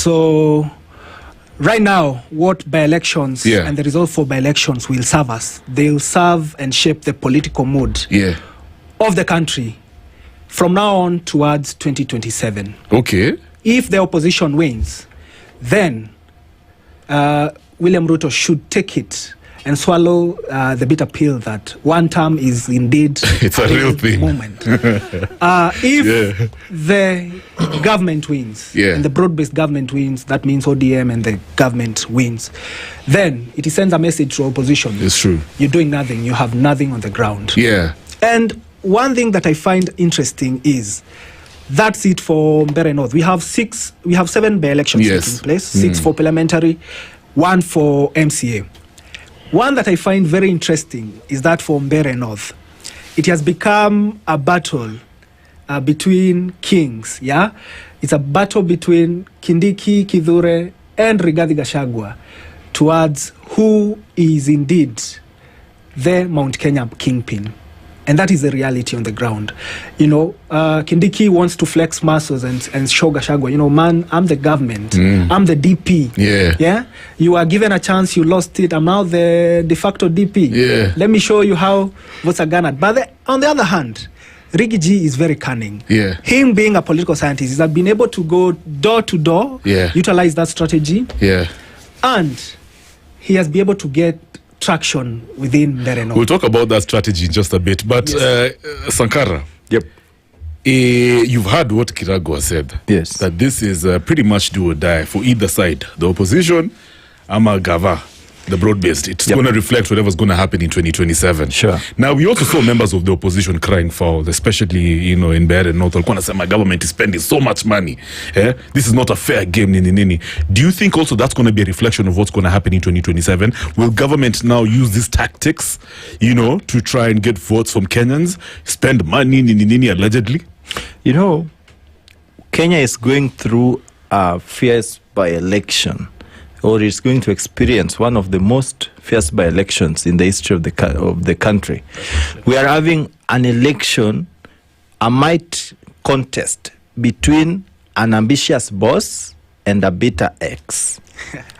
So right now, what by-elections and the result for by-elections will serve us, they'll serve and shape the political mood of the country from now on towards 2027. Okay. If the opposition wins, then William Ruto should take it and swallow the bitter pill that one term is indeed it's a real thing. Moment. If the government wins, and the broad-based government wins, that means ODM and the government wins, then it sends a message to opposition. It's true. You're doing nothing. You have nothing on the ground. Yeah. And one thing that I find interesting is that's it for Mbeere North. We have 7 by-elections taking place, 6 for parliamentary, 1 for MCA. One that I find very interesting is that for Mbeere North, it has become a battle between kings, It's a battle between Kindiki, Kithure, and Rigathi Gachagua towards who is indeed the Mount Kenya kingpin. And that is the reality on the ground. Kindiki wants to flex muscles and show Gachagua, man, I'm the government. I'm the DP. Yeah. You are given a chance, you lost it. I'm now the de facto DP. Yeah. Let me show you how votes are garnered. But on the other hand, Riggy G is very cunning. Yeah. Him being a political scientist, he's been able to go door to door, utilize that strategy. Yeah. And he has been able to get traction within Mbeere North. We'll talk about that strategy in just a bit. But Sankara, you've heard what Kiragwa said. Yes. That this is pretty much do or die for either side. The opposition, ama Gava, the broad-based. It's going to reflect whatever's going to happen in 2027. Sure. Now, we also saw members of the opposition crying foul, especially, in Mbeere North. Walikuwa say, my government is spending so much money. This is not a fair game. Do you think also that's going to be a reflection of what's going to happen in 2027? Will government now use these tactics, to try and get votes from Kenyans, spend money, allegedly? Kenya is going through a fierce by-election, or is going to experience one of the most fierce by-elections in the history of the country. We are having an election, a might contest between an ambitious boss and a bitter ex.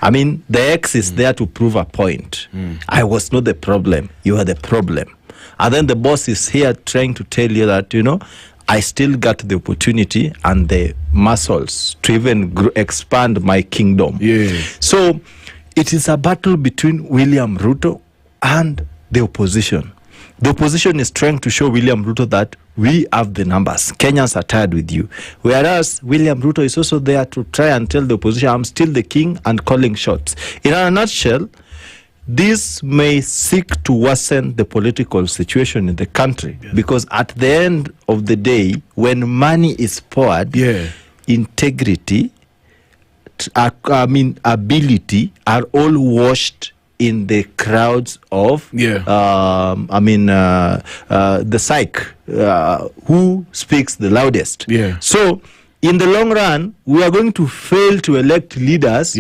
I mean, the ex is there to prove a point. I was not the problem. You are the problem. And then the boss is here trying to tell you that, I still got the opportunity and the muscles to even expand my kingdom. Yeah. So it is a battle between William Ruto and the opposition. The opposition is trying to show William Ruto that we have the numbers. Kenyans are tired with you. Whereas William Ruto is also there to try and tell the opposition, I'm still the king and calling shots. In a nutshell, this may seek to worsen the political situation in the country, because at the end of the day, when money is poured, integrity, ability are all washed in the crowds of the psych, who speaks the loudest. So in the long run, we are going to fail to elect leaders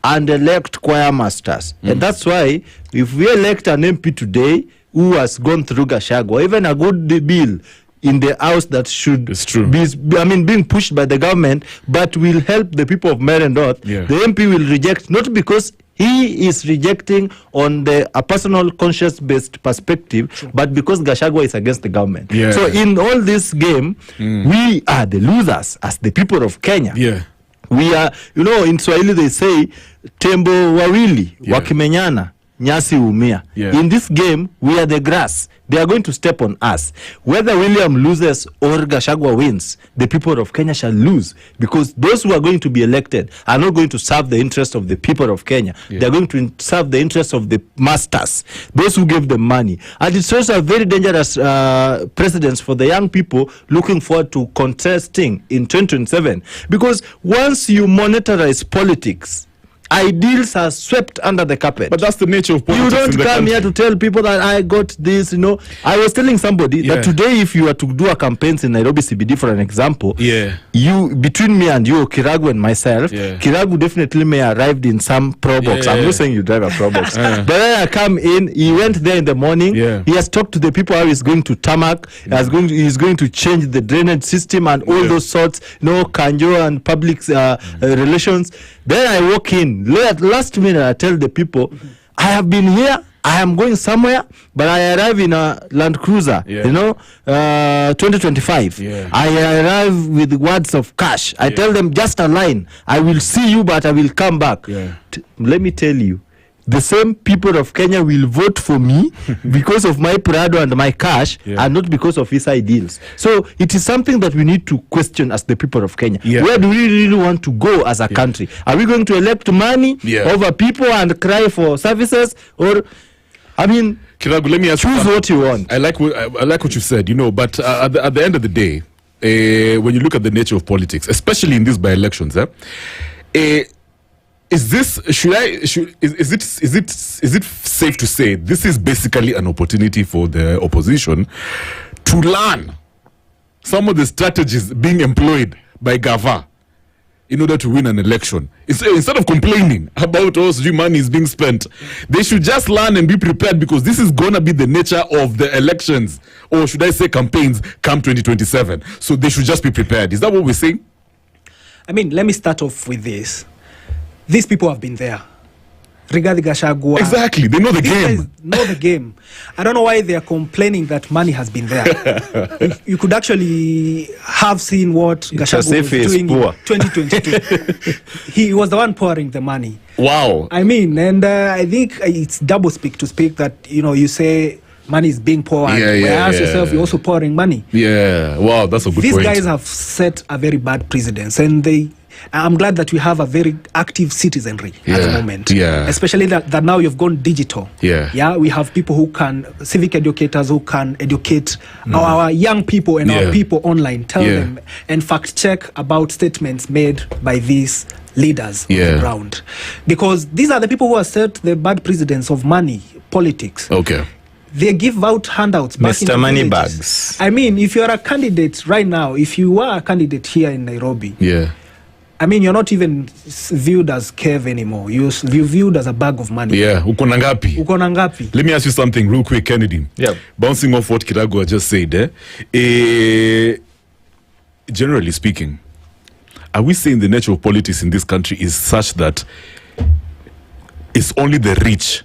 and elect choir masters. And that's why if we elect an MP today who has gone through Gachagua, even a good bill in the house that should be being pushed by the government, but will help the people of Mbeere North, the MP will reject, not because he is rejecting on a personal conscience-based perspective, but because Gachagua is against the government. So in all this game, we are the losers as the people of Kenya. We are, in Swahili they say, tembo wawili, wakimenyana, nyasi umia. In this game, we are the grass. They are going to step on us. Whether William loses or Gachagua wins, the people of Kenya shall lose, because those who are going to be elected are not going to serve the interest of the people of Kenya. They are going to serve the interest of the masters, those who gave them money. And it's also a very dangerous precedence for the young people looking forward to contesting in 2027, because once you monetize politics ideals are swept under the carpet. But that's the nature of politics. You don't in the come country. here to tell people that I got this, I was telling somebody that today, if you were to do a campaign in Nairobi CBD, for an example, you, between me and you, Kiragu and myself, Kiragu definitely may arrived in some Probox. I'm not saying you drive a Probox. But then I come in, he went there in the morning, he has talked to the people how he's going to tarmac, he's going to change the drainage system and all those sorts, kanjo and public relations. Then I walk in, last minute I tell the people, I have been here, I am going somewhere, but I arrive in a Land Cruiser, 2025. I arrive with words of cash. I tell them just a line, I will see you, but I will come back. Let me tell you, the same people of Kenya will vote for me because of my Prado and my cash, and not because of his ideals. So it is something that we need to question as the people of Kenya. Where do we really want to go as a country? Are we going to elect money over people and cry for services? Or, Kiragu, let me ask choose what you want. I like what you said, but at the end of the day, when you look at the nature of politics, especially in these by-elections, is it safe to say this is basically an opportunity for the opposition to learn some of the strategies being employed by Gava in order to win an election? Instead of complaining about money is being spent, they should just learn and be prepared, because this is going to be the nature of the elections, or should I say campaigns, come 2027. So they should just be prepared. Is that what we're saying? Let me start off with this. These people have been there. Rigathi Gachagua. Exactly. They know the game. Know the game. I don't know why they are complaining that money has been there. you could actually have seen what Gachagua was doing in 2022. He was the one pouring the money. Wow. I think it's double speak to speak that, you say money is being poured. Ask yourself, you're also pouring money. Yeah. Wow, that's a good These point. guys have set a very bad precedence, and I'm glad that we have a very active citizenry at the moment. Especially that now you've gone digital. We have people who civic educators who can educate our young people and our people online, tell them and fact check about statements made by these leaders on the ground. Because these are the people who have set the bad precedence of money, politics. They give out handouts back Mr. Moneybags. If you're a candidate right now, if you are a candidate here in Nairobi, you're not even viewed as Kev anymore. You're viewed as a bag of money. Uko na ngapi? Let me ask you something real quick, Kennedy. Bouncing off what Kiragu just said, generally speaking, are we saying the nature of politics in this country is such that it's only the rich,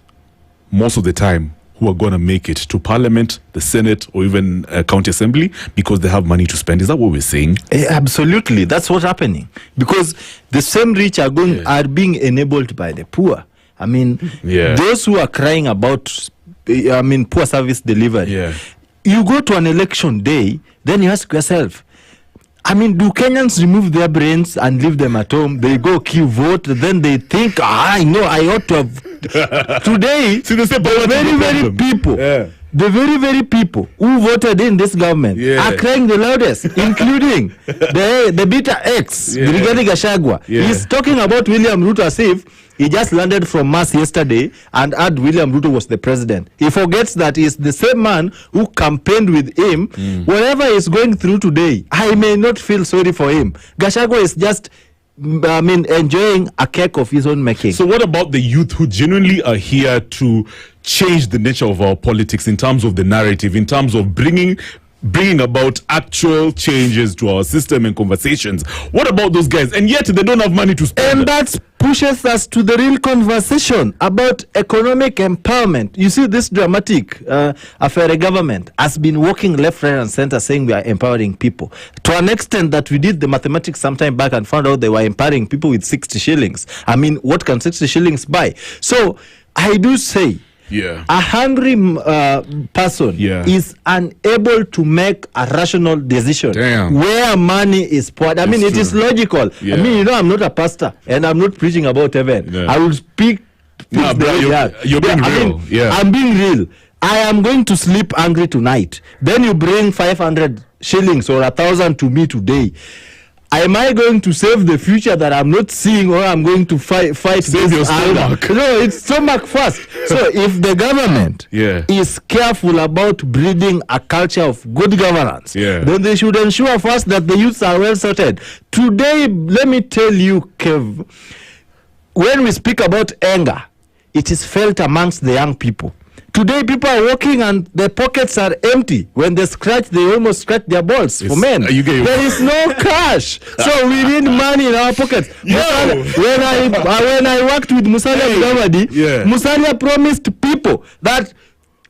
most of the time, who are going to make it to Parliament, the Senate, or even County Assembly because they have money to spend? Is that what we're saying? Absolutely. That's what's happening. Because the same rich are being enabled by the poor. Those who are crying about poor service delivery. You go to an election day, then you ask yourself, do Kenyans remove their brains and leave them at home? They go queue vote, then they think, I ought to have. Today, the very, very people who voted in this government are crying the loudest, including the bitter ex, Rigathi Gachagua. He's talking about William Ruto as if he just landed from Mars yesterday and heard William Ruto was the president. He forgets that he's the same man who campaigned with him. Whatever he's going through today, I may not feel sorry for him. Gachagua is just enjoying a cake of his own making. So what about the youth who genuinely are here to change the nature of our politics in terms of the narrative, in terms of bringing about actual changes to our system and conversations? What about those guys? And yet they don't have money to spend. And that pushes us to the real conversation about economic empowerment. You see, this dramatic affair government has been walking left, right, and center saying we are empowering people. To an extent that we did the mathematics sometime back and found out they were empowering people with 60 shillings. What can 60 shillings buy? So I do say, a hungry person is unable to make a rational decision where money is poured. It is logical. I'm not a pastor and I'm not preaching about heaven. I will speak. You're being real. I'm being real. I am going to sleep hungry tonight. Then you bring 500 shillings or 1,000 to me today. am I going to save the future that I'm not seeing, or I'm going to fight save your stomach? No, it's stomach first. So if the government is careful about breeding a culture of good governance, then they should ensure first that the youths are well sorted. Today, let me tell you, Kev, when we speak about anger, it is felt amongst the young people. Today, people are walking and their pockets are empty. When they scratch, they almost scratch their balls. For men, there is no cash, so we need money in our pockets. When I worked with Musalia Mudavadi, Musalia promised people that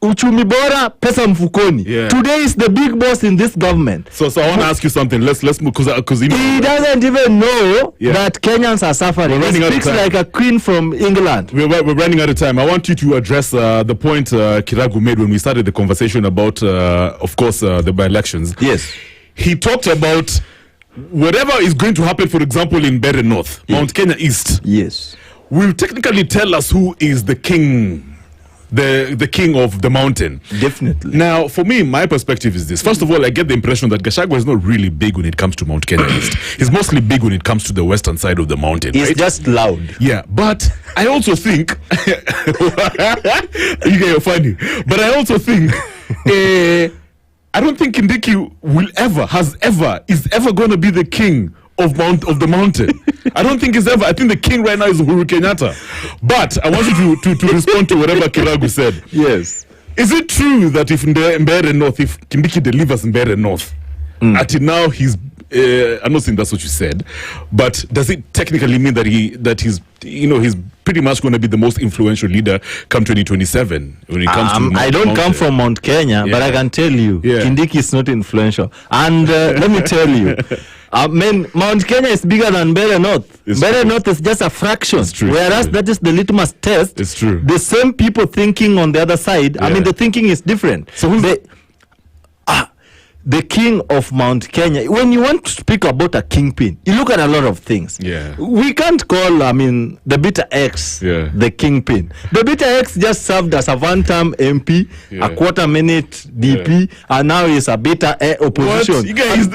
uchumi bora, pesa mfukoni. Today is the big boss in this government. So I want to ask you something. Let's move, because he doesn't even know that Kenyans are suffering. He speaks like a queen from England. We're running out of time. I want you to address the point Kiragu made when we started the conversation about, of course, the by-elections. Yes. He talked about whatever is going to happen, for example, in Mbeere North, Mount Kenya East. Yes. Will technically tell us who is the king. The king of the mountain. Definitely. Now, for me, my perspective is this. First of all, I get the impression that Gachagua is not really big when it comes to Mount Kenya East. He's mostly big when it comes to the western side of the mountain. He's just loud. Yeah, but I also think you're funny. But I also think I don't think Kindiki is ever going to be the king of the mountain. I don't think it's ever. I think the king right now is Uhuru Kenyatta. But I want you to respond to whatever Kiragu said. Yes. Is it true that if Mbeere North, if Kindiki delivers Mbeere North, until now he's I'm not saying that's what you said, but does it technically mean that he's pretty much going to be the most influential leader come 2027 when it comes to I don't come from Mount Kenya, but I can tell you, Kindiki is not influential. And let me tell you, Mount Kenya is bigger than Mbeere North. Mbeere North is just a fraction, whereas that is the litmus test. It's true. The same people thinking on the other side, I mean, the thinking is different. So who's the king of Mount Kenya? When you want to speak about a kingpin, you look at a lot of things. We can't call, the Beta X the kingpin. The Beta X just served as a one-term MP, a quarter-minute DP, and now he's a Beta opposition. What? You guys,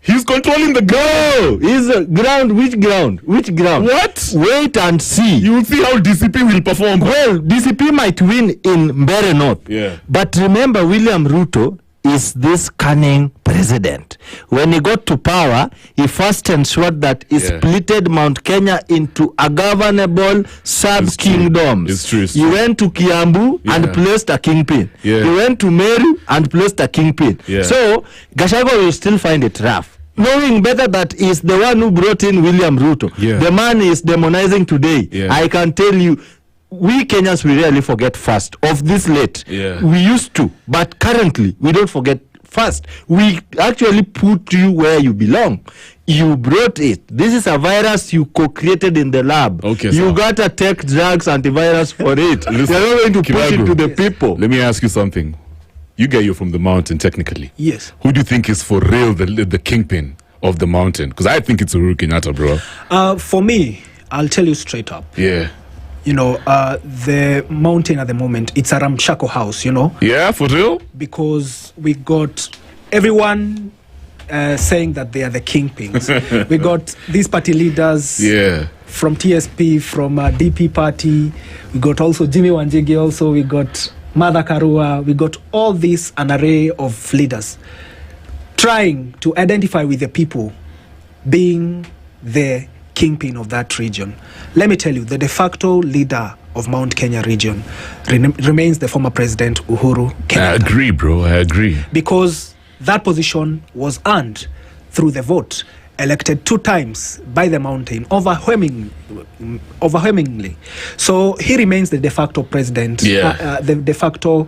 he's controlling the ground. He's ground. Which ground? Which ground? What? Wait and see. You will see how DCP will perform. Well, DCP might win in Mbeere North. But remember, William Ruto is this cunning president. When he got to power, he first ensured that he splitted Mount Kenya into a governable sub-kingdoms. It's true. He went to Kiambu and placed a kingpin. He went to Meru and placed a kingpin. So, Gachagua will still find it rough, knowing better that he's the one who brought in William Ruto. The man is demonizing today. I can tell you, we Kenyans, we rarely forget fast of this late. We used to, but currently we don't forget fast. We actually put you where you belong. You brought it. This is a virus you co-created in the lab. You gotta take drugs, antivirus for it. You're not going to push it to the people. Let me ask you something. You're from the mountain, technically. Yes. Who do you think is for real the kingpin of the mountain? Because I think it's Uhuru Kenyatta, bro. For me, I'll tell you straight up. The mountain at the moment, it's a ramshackle house, Yeah, for real? Because we got everyone saying that they are the kingpins. We got these party leaders from TSP, from DP party. We got also Jimmy Wanjigi also. We got Martha Karua. We got all this, an array of leaders trying to identify with the people being the kingpin of that region. Let me tell you, the de facto leader of Mount Kenya region remains the former president Uhuru Kenyatta. I agree, bro. I agree. Because that position was earned through the vote, elected 2 times by the mountain, overwhelmingly. So he remains the de facto president, the de facto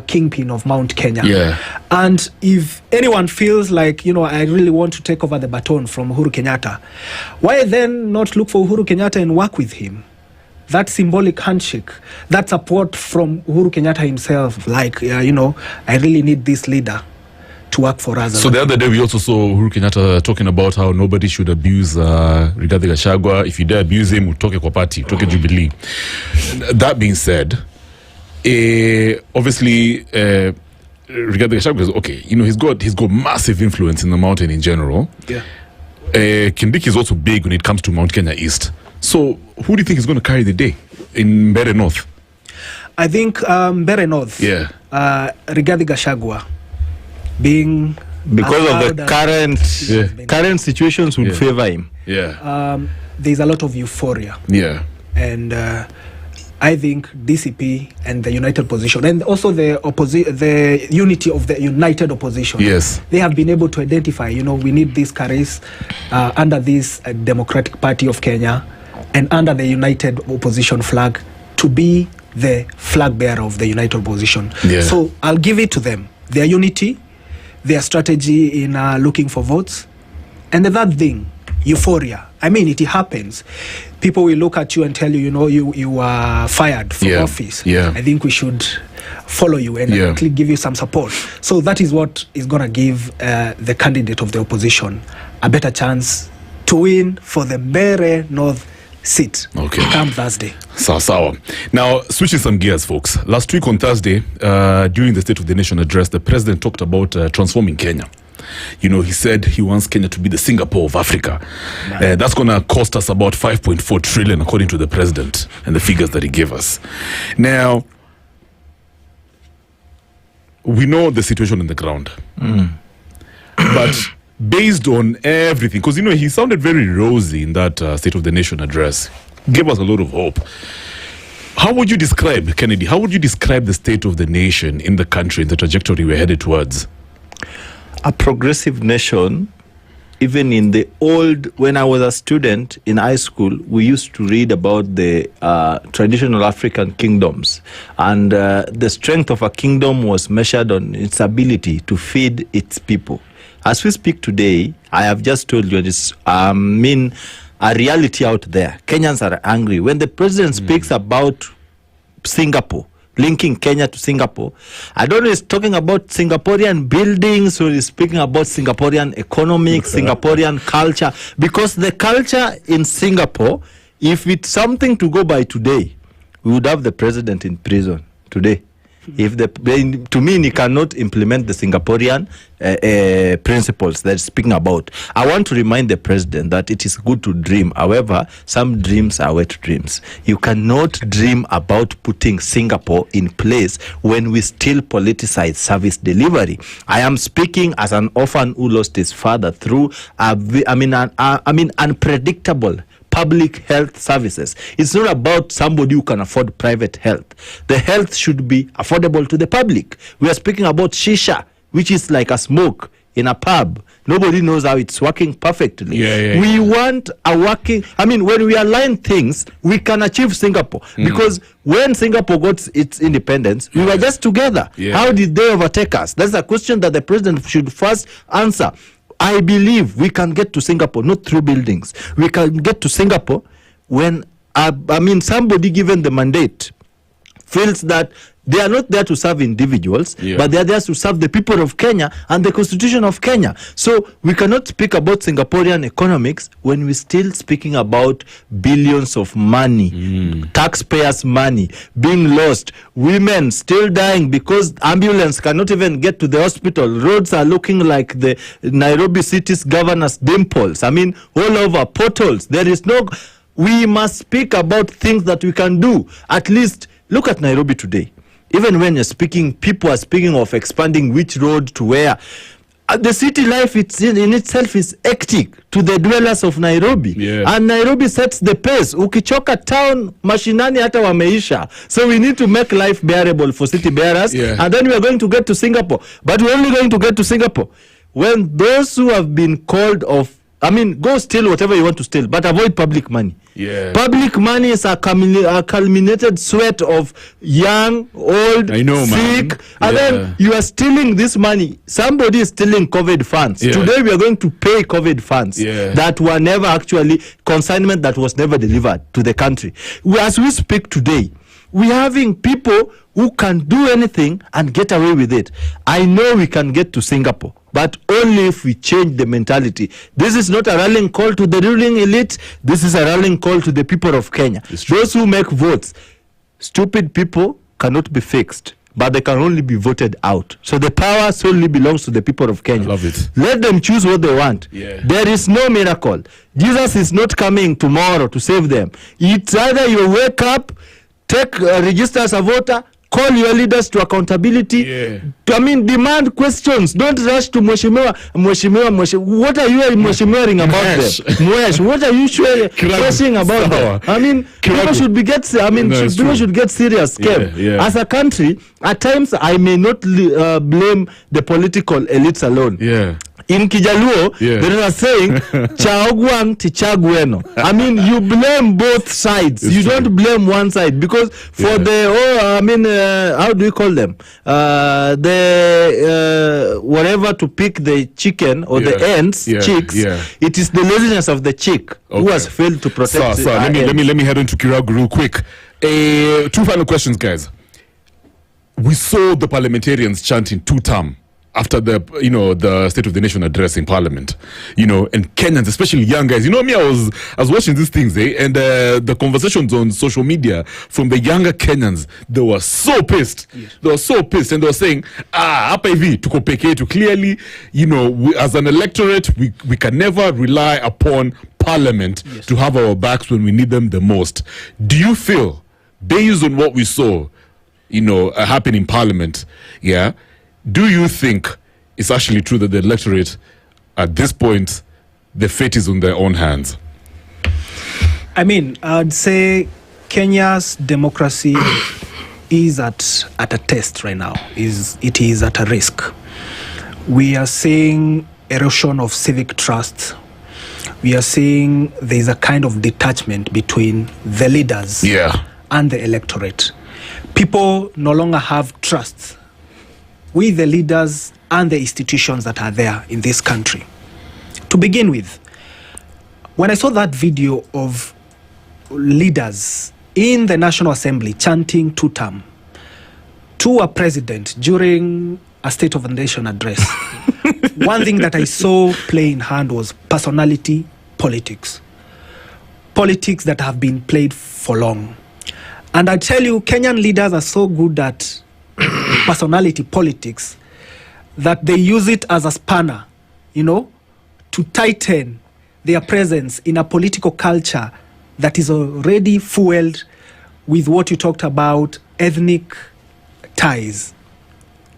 kingpin of Mount Kenya. And if anyone feels like, I really want to take over the baton from Uhuru Kenyatta, why then not look for Uhuru Kenyatta and work with him? That symbolic handshake, that support from Uhuru Kenyatta himself, like, I really need this leader to work for us. So the other day we also saw Uhuru Kenyatta talking about how nobody should abuse Rigathi Gachagua. If you dare abuse him, utoke kwa party, utoke Jubilee. That being said, obviously, Rigathi Gachagua is he's got massive influence in the mountain in general. Kindiki is also big when it comes to Mount Kenya East. So who do you think is going to carry the day in Mbeere North? I think Mbeere North. Yeah. Rigathi Gachagua being because of the current situations would favor him. Yeah. There's a lot of euphoria. Yeah. And I think DCP and the united position, and also the unity of the united opposition. Yes. They have been able to identify, we need these carries under this Democratic Party of Kenya and under the united opposition flag to be the flag bearer of the united opposition. Yeah. So I'll give it to them. Their unity, their strategy in looking for votes, and the third thing, euphoria. I mean, it happens. People will look at you and tell you, you are fired from office. Yeah. I think we should follow you and actually give you some support. So that is what is going to give the candidate of the opposition a better chance to win for the Mbeere North seat come Thursday. Sawa. Now, switching some gears, folks. Last week on Thursday, during the State of the Nation address, the president talked about transforming Kenya. He said he wants Kenya to be the Singapore of Africa. That's going to cost us about 5.4 trillion, according to the president and the figures that he gave us. Now, we know the situation on the ground. But based on everything, because, he sounded very rosy in that State of the Nation address, gave us a lot of hope. How would you describe, Kennedy, how would you describe the state of the nation in the country, in the trajectory we're headed towards? A progressive nation. Even in the old, when I was a student in high school, we used to read about the traditional African kingdoms. And the strength of a kingdom was measured on its ability to feed its people. As we speak today, I have just told you this, a reality out there. Kenyans are angry. When the president speaks about Singapore, linking Kenya to Singapore, I don't know if he's talking about Singaporean buildings or he's speaking about Singaporean economics, Singaporean culture. Because the culture in Singapore, if it's something to go by today, we would have the president in prison today. To me, he cannot implement the Singaporean principles that he's speaking about. I want to remind the president that it is good to dream. However, some dreams are wet dreams. You cannot dream about putting Singapore in place when we still politicize service delivery. I am speaking as an orphan who lost his father through unpredictable public health services. It's not about somebody who can afford private health. The health should be affordable to the public. We are speaking about shisha, which is like a smoke in a pub. Nobody knows how it's working perfectly. We want a working, when we align things, we can achieve Singapore. Because when Singapore got its independence, we were just together. How did they overtake us? That's a question that the president should first answer. I believe we can get to Singapore, not through buildings. We can get to Singapore when, somebody given the mandate feels that they are not there to serve individuals, but they are there to serve the people of Kenya and the Constitution of Kenya. So we cannot speak about Singaporean economics when we're still speaking about billions of money, taxpayers' money being lost, women still dying because ambulance cannot even get to the hospital. Roads are looking like the Nairobi city's governor's dimples. All over potholes. We must speak about things that we can do. At least look at Nairobi today. Even when you're speaking, people are speaking of expanding which road to where. The city life in itself is hectic to the dwellers of Nairobi. And Nairobi sets the pace. Ukichoka town, mashinani hata wameisha. So we need to make life bearable for city bearers. And then we are going to get to Singapore. But we're only going to get to Singapore when those who have been called off, go steal whatever you want to steal, but avoid public money. Public money is a culminated sweat of young, old, sick, and then you are stealing this money. Somebody is stealing COVID funds. Today we are going to pay COVID funds that were never actually, consignment that was never delivered to the country. As we speak today, we're having people who can do anything and get away with it. I know we can get to Singapore, but only if we change the mentality. This is not a rallying call to the ruling elite. This is a rallying call to the people of Kenya. Those who make votes. Stupid people cannot be fixed. but they can only be voted out. So the power solely belongs to the people of Kenya. I love it. Let them choose what they want. Yeah. There is no miracle. Jesus is not coming tomorrow to save them. It's either you wake up, take register as a voter, call your leaders to accountability. Yeah. I mean, demand questions. Don't rush to Mheshimiwa. What are you Mheshimiwaing about them? What are you questioning about them? I mean, people should get serious. Yeah. As a country, at times I may not blame the political elites alone. Yeah. In Kijaluo, there is a saying, "Chaogwang tichagweno." I mean, you blame both sides. You don't blame one side, because for how do you call them? Whatever to pick the chicken or the ends, chicks. It is the laziness of the chick who has failed to protect. Let me head into Kiragu real quick. 2 final questions, guys. We saw the parliamentarians chanting 2-term after the State of the Nation address in Parliament, and Kenyans, especially young guys. Me, I was watching these things, and the conversations on social media from the younger Kenyans, they were so pissed. Yes. They were so pissed, and they were saying, hapa hivi tuko peke yetu. Clearly, we, as an electorate, we can never rely upon Parliament to have our backs when we need them the most. Do you feel, based on what we saw, happen in Parliament, do you think it's actually true that the electorate, at this point, the fate is on their own hands? I mean, I'd say Kenya's democracy is at a test right now. It is at a risk. We are seeing erosion of civic trust. We are seeing there's a kind of detachment between the leaders and the electorate. People no longer have trust with the leaders and the institutions that are there in this country. To begin with, when I saw that video of leaders in the National Assembly chanting 2-term to a president during a State of the Nation address, one thing that I saw play in hand was personality politics. Politics that have been played for long. And I tell you, Kenyan leaders are so good at personality politics that they use it as a spanner, to tighten their presence in a political culture that is already fueled with what you talked about, ethnic ties.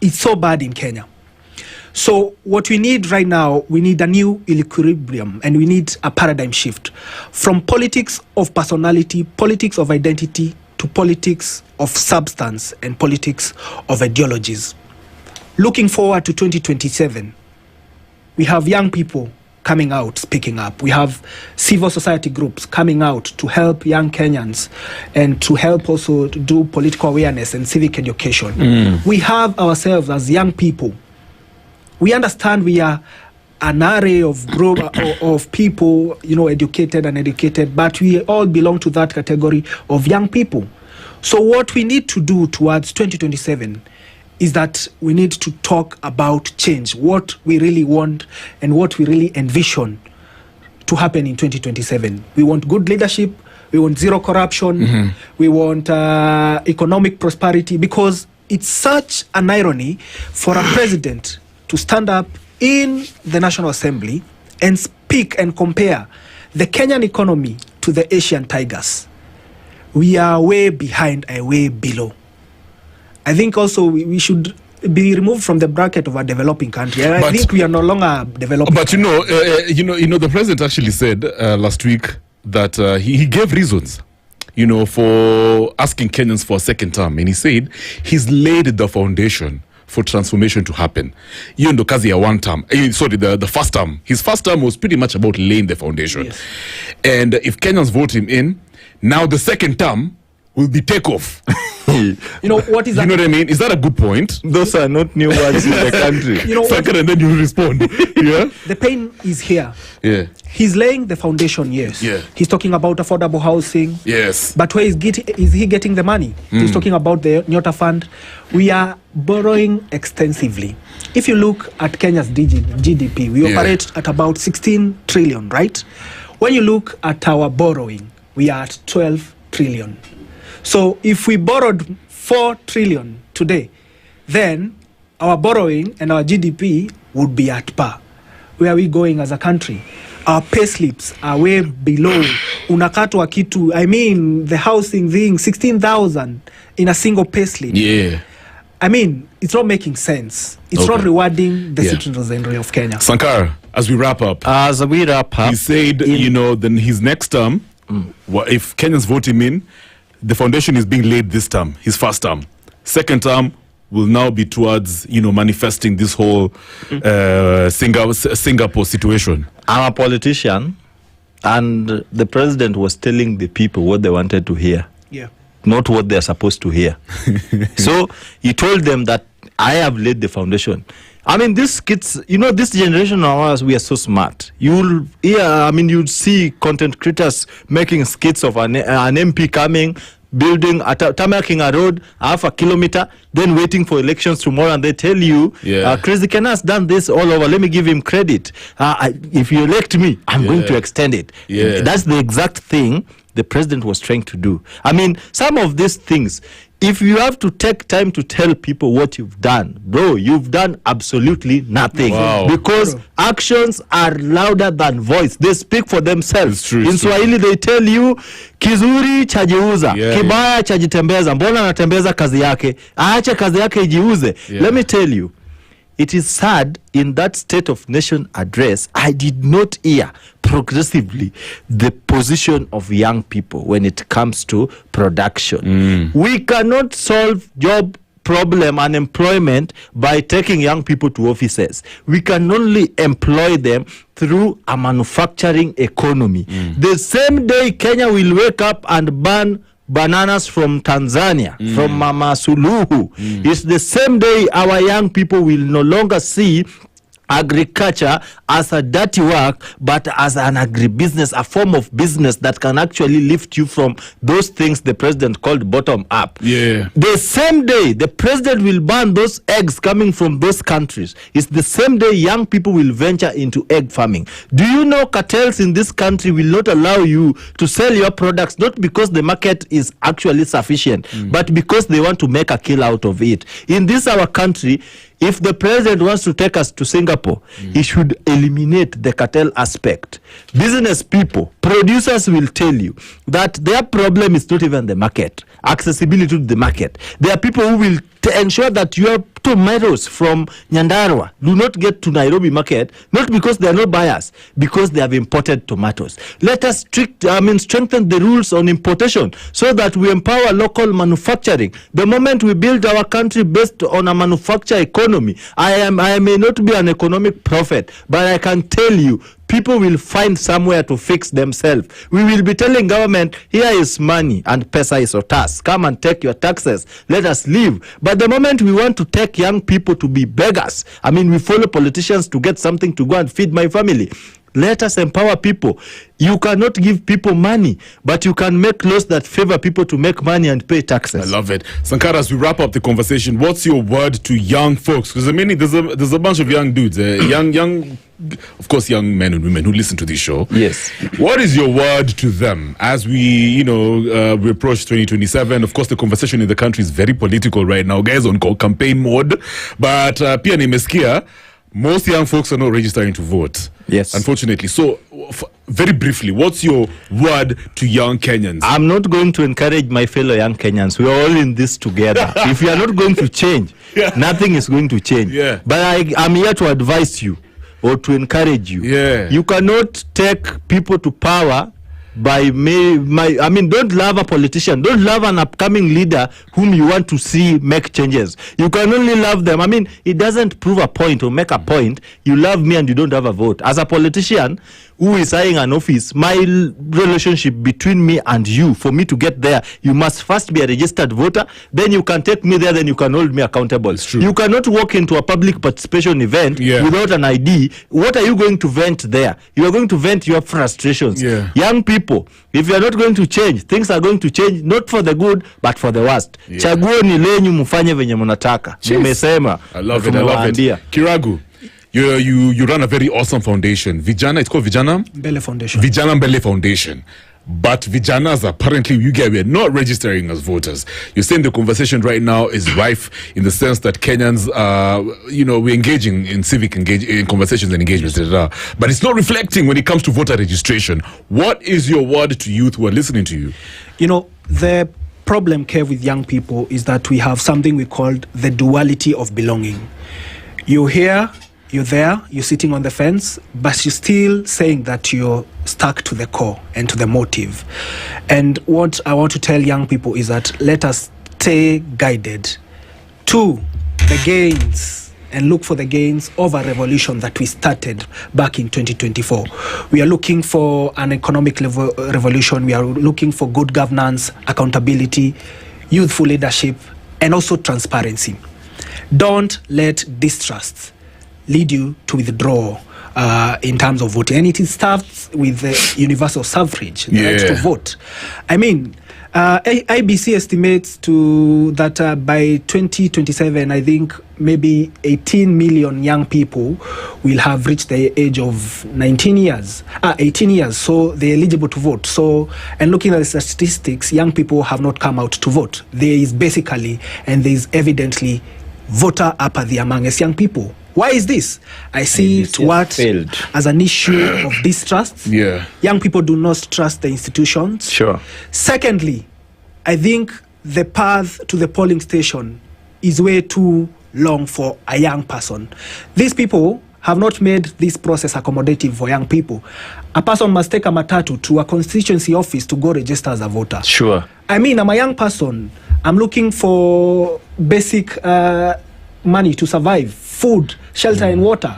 It's so bad in Kenya. So what we need right now, we need a new equilibrium, and we need a paradigm shift from politics of personality, politics of identity, to politics of substance and politics of ideologies. Looking forward to 2027, we have young people coming out, speaking up. We have civil society groups coming out to help young Kenyans and to help also to do political awareness and civic education. We have ourselves as young people. We understand we are an array of group of people, educated and educated, but we all belong to that category of young people. So what we need to do towards 2027 is that we need to talk about change, what we really want and what we really envision to happen in 2027. We want good leadership, we want zero corruption, we want economic prosperity, because it's such an irony for a president to stand up in the National Assembly and speak and compare the Kenyan economy to the Asian tigers. We are way behind and way below. I think also we should be removed from the bracket of a developing country. I think we are no longer developing. But the president actually said last week that he gave reasons, for asking Kenyans for a second term, and he said he's laid the foundation for transformation to happen. The kazi ya one term, the first term. His first term was pretty much about laying the foundation. Yes. And if Kenyans vote him in, now the second term will be takeoff. What is that? You know what I mean? Is that a good point? Those are not new words in the country. Second, and then you respond. Yeah. The pain is here. Yeah. He's laying the foundation, yes. Yeah. He's talking about affordable housing. Yes. But where is he getting the money? He's talking about the Nyota Fund. We are borrowing extensively. If you look at Kenya's GDP, we operate at about 16 trillion, right? When you look at our borrowing, we are at 12 trillion. So if we borrowed 4 trillion today, then our borrowing and our GDP would be at par. Where are we going as a country? Our pay slips are way below. Unakatwa kitu, I mean, the housing thing, 16,000 in a single pay slip. Yeah. I mean, it's not making sense. It's not rewarding the citizens of Kenya. Sankar, as we wrap up, he said, then his next term, if Kenyans vote him in, the foundation is being laid this term, his first term. Second term will now be towards, manifesting this whole Singapore situation. I'm a politician, and the president was telling the people what they wanted to hear. Yeah. Not what they're supposed to hear. So he told them that I have laid the foundation. I mean, these kids, this generation of ours, we are so smart. You'll see content creators making skits of an MP coming, building, tarmacking a road, half a kilometer, then waiting for elections tomorrow, and they tell you, Crazy Ken has done this all over. Let me give him credit. If you elect me, I'm going to extend it. Yeah. That's the exact thing the president was trying to do. I mean, some of these things, if you have to take time to tell people what you've done, bro, you've done absolutely nothing. Wow. Because actions are louder than voice. They speak for themselves. True, in Swahili, they tell you, kizuri chajiuza, kibaya chajitembeza, mbona anatembeza kazi yake, aache kazi yake ijiuze. Let me tell you, it is sad, in that State of Nation address, I did not hear progressively the position of young people when it comes to production. We cannot solve job problem and employment by taking young people to offices. We can only employ them through a manufacturing economy. The same day Kenya will wake up and ban bananas from Tanzania, from Mama Suluhu, it's the same day our young people will no longer see agriculture as a dirty work, but as an agribusiness, a form of business that can actually lift you from those things the president called bottom up. Yeah. The same day the president will ban those eggs coming from those countries, it's the same day young people will venture into egg farming. Do you know cartels in this country will not allow you to sell your products, not because the market is actually sufficient, but because they want to make a kill out of it. In this our country, if the president wants to take us to Singapore, he should eliminate the cartel aspect. Business people, producers will tell you that their problem is not even the market, accessibility to the market. There are people who will ensure that your tomatoes from Nyandarua do not get to Nairobi market, not because they are not buyers, because they have imported tomatoes. Let us strengthen the rules on importation so that we empower local manufacturing. The moment we build our country based on a manufacture economy, I may not be an economic prophet, but I can tell you, people will find somewhere to fix themselves. We will be telling government, here is money and Pessah is your task. Come and take your taxes. Let us live. But the moment we want to take young people to be beggars, we follow politicians to get something to go and feed my family. Let us empower people. You cannot give people money, but you can make laws that favor people to make money and pay taxes. I love it. Sankara, as we wrap up the conversation, what's your word to young folks? Because there's a bunch of young dudes, young, of course, young men and women who listen to this show. Yes. What is your word to them as we, we approach 2027? Of course, the conversation in the country is very political right now. Guys on campaign mode, but pia nimesikia, most young folks are not registering to vote. Yes. Unfortunately. So, very briefly, what's your word to young Kenyans? I'm not going to encourage my fellow young Kenyans. We are all in this together. If you are not going to change, nothing is going to change. Yeah. But I'm here to advise you or to encourage you. Yeah. You cannot take people to power by don't love a politician, don't love an upcoming leader whom you want to see make changes. You can only love them. It doesn't prove a point or make a point. You love me and you don't have a vote. As a politician who is eyeing an office, my relationship between me and you, for me to get there, you must first be a registered voter, then you can take me there, then you can hold me accountable. You cannot walk into a public participation event without an ID. What are you going to vent there? You are going to vent your frustrations. Young people, if you are not going to change, things are going to change, not for the good, but for the worst. Chaguo ni lenyu mufanye venye mnataka. Nimesema. I love it. Kiragu, you run a very awesome foundation. It's called Vijana Mbele Foundation. Vijana Mbele Foundation. but Vijanas, apparently you guys were not registering as voters. You're saying the conversation right now is rife in the sense that Kenyans, we're engaging in in conversations and engagements, but it's not reflecting when it comes to voter registration. What is your word to youth who are listening to you? The problem, Kev, with young people is that we have something we call the duality of belonging. You're here, you're there, you're sitting on the fence, but you're still saying that you're stuck to the core and to the motive. And what I want to tell young people is that let us stay guided to the gains and look for the gains of a revolution that we started back in 2024. We are looking for an economic revolution. We are looking for good governance, accountability, youthful leadership, and also transparency. Don't let distrust lead you to withdraw in terms of voting. And it starts with the universal suffrage, the right to vote. I mean, IBC estimates that by 2027, I think maybe 18 million young people will have reached the age of 18 years, so they're eligible to vote. So, and looking at the statistics, young people have not come out to vote. There is basically, and there is evidently, voter apathy amongst young people. Why is this? I see it as an issue of distrust. Young people do not trust the institutions. Sure. Secondly, I think the path to the polling station is way too long for a young person. These people have not made this process accommodative for young people. A person must take a matatu to a constituency office to go register as a voter. Sure. I mean, I'm a young person. I'm looking for basic money to survive, food, shelter, and water.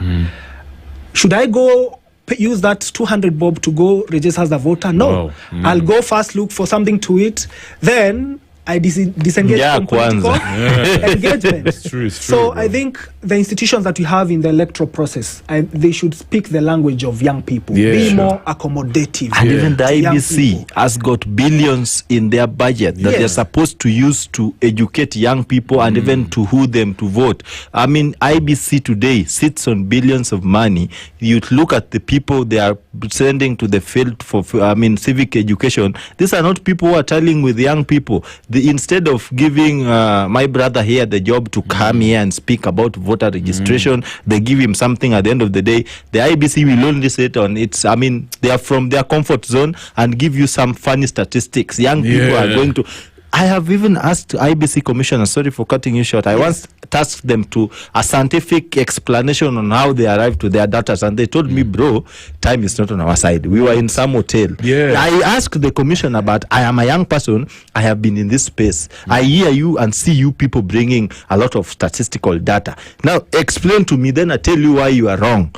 Should I go use that 200 bob to go register as a voter? No. I'll go first look for something to eat, then I disengage from political engagement. It's true, so I think the institutions that we have in the electoral process, they should speak the language of young people, be more accommodative. And even the IBC has got billions in their budget that they're supposed to use to educate young people and even to who them to vote. I mean, IBC today sits on billions of money. You look at the people they are sending to the field for, civic education. These are not people who are telling with young people. Instead of giving my brother here the job to come here and speak about voter registration, they give him something at the end of the day. The IBC will only sit on it. I mean, they are from their comfort zone and give you some funny statistics. Young people are going to... I have even asked IBC commissioner, sorry for cutting you short, I once tasked them to a scientific explanation on how they arrived to their data, and they told me, bro, time is not on our side. We were in some hotel. I asked the commissioner, but I am a young person, I have been in this space. I hear you and see you people bringing a lot of statistical data. Now, explain to me, then I tell you why you are wrong.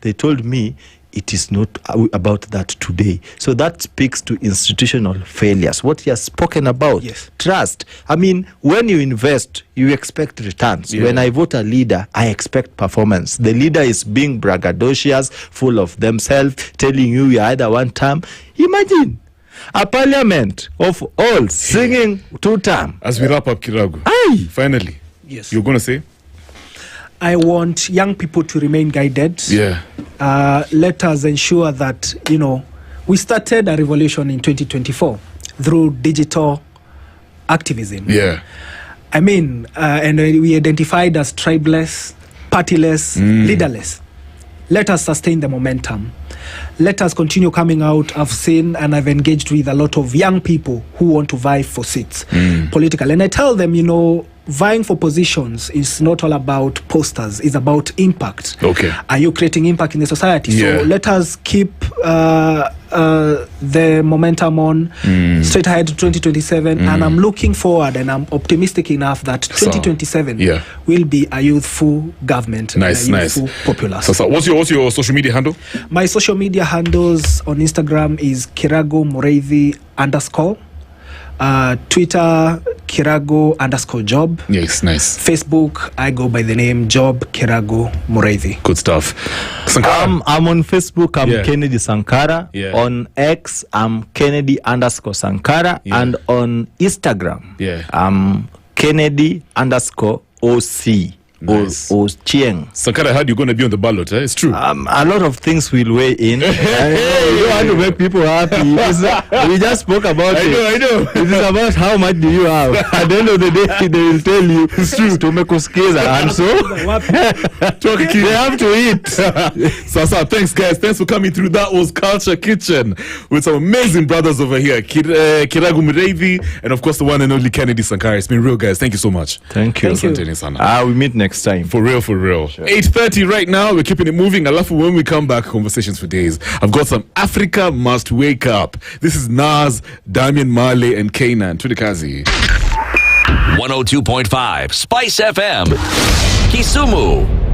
They told me, it is not about that today. So that speaks to institutional failures. What he has spoken about, trust. I mean, when you invest, you expect returns. When I vote a leader, I expect performance. The leader is being braggadocious, full of themselves, telling you are either one term. Imagine a parliament of all singing 2 term. As we wrap up, Kiragu, finally, you're going to say? I want young people to remain guided. Let us ensure that, we started a revolution in 2024 through digital activism. I mean, and we identified as tribeless, partyless, leaderless. Let us sustain the momentum. Let us continue coming out. I've seen and I've engaged with a lot of young people who want to vie for seats, political. And I tell them, vying for positions is not all about posters. It's about impact. Are you creating impact in the society? So let us keep the momentum on straight ahead to 2027. And I'm looking forward and I'm optimistic enough that 2027 will be a youthful government. Nice. Populace. So what's your social media handle? My social media handles on Instagram is Kirago Mureithi _ Twitter, Kirago_job. Yes, nice. Facebook, I go by the name Job Kirago Mureithi. Good stuff. I'm on Facebook, I'm Kennedy Sankara. On X, I'm Kennedy _Sankara. And on Instagram, I'm Kennedy _OC. or Chieng. Sankara, I heard you're going to be on the ballot. It's true. A lot of things will weigh in. We don't want to make people happy. We just spoke about it. I know. It is about how much do you have. At the end of the day, they will tell you it's true. To make us and so they have to eat. Sasa, thanks guys. Thanks for coming through. That was Culture Kitchen with some amazing brothers over here, Kiragu Mureithi, and of course the one and only Kennedy Sankara. It's been real, guys. Thank you so much. Thank you. We meet next time. For real. Sure. 8:30 right now. We're keeping it moving. Alafu, when we come back, conversations for days. I've got some Africa Must Wake Up. This is Nas, Damian Marley, and Kanan. Tudikazi. 102.5 Spice FM, Kisumu.